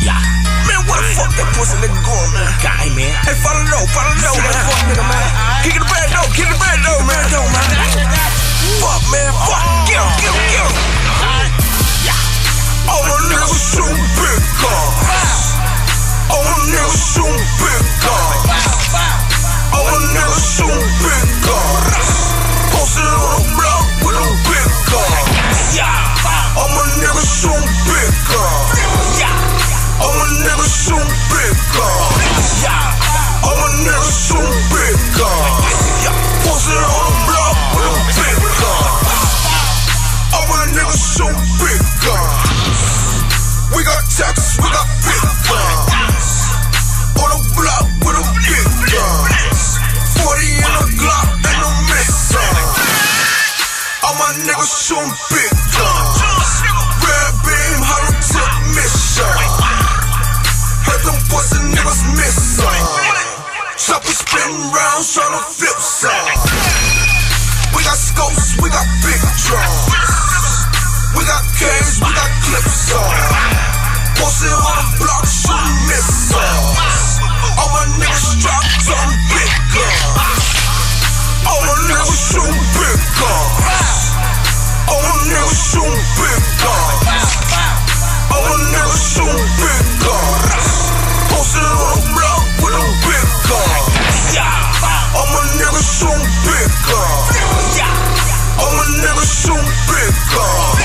Yeah. Man, what the fuck that pussy nigga going, man? Guy, man. Hey, follow the road, man. That fuck nigga, man. Kick the bad though, man. Fuck, man. Fuck. Get him. All the niggas shoot big guns. All the niggas shoot big guns. All the niggas shoot big guns. Posted on the block with them big guns. All my niggas shoot big guns. All my niggas shoot big guns. All my niggas shoot big guns. Posted on the block with them big guns. All my niggas shoot big guns. We got Texas, we got big guns. On the block with them big guns. 40 in a Glock and no missile. All my niggas shooting big guns. Red beam, hollow tip mission. Heard them pussy niggas missing. Chopper spinning round, tryna flip some. We got scopes, we got big drums. We got K's, we got clips on. Posted on the block, shooting missiles. All my niggas strapped on big guns. All my niggas shooting big guns. All my niggas shooting big guns. All my niggas shooting big guns. Posted on the block with them big guns. All my niggas shooting big guns. All my niggas shooting big guns.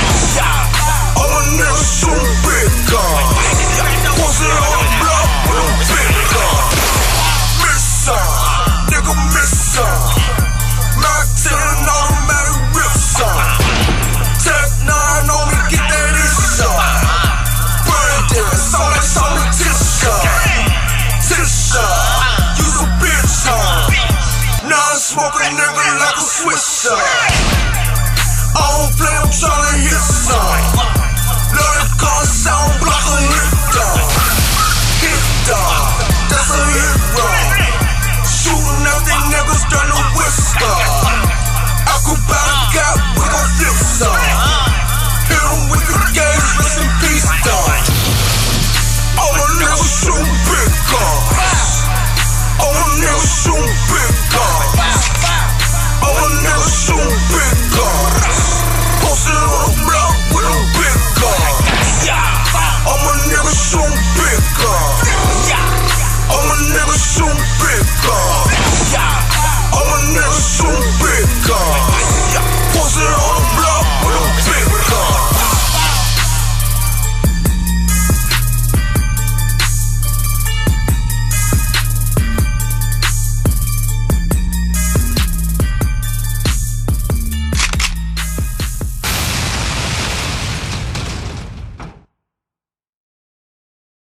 All my niggas shooting big guns. Posted on the block with them big guns. Missile, nigga missile. Mac 10 automatic rip some. Tech 9 on me, get that inside. Brandon, sound like politician. Tisha, use a bitch on. Non-smoking nigga like a swisher.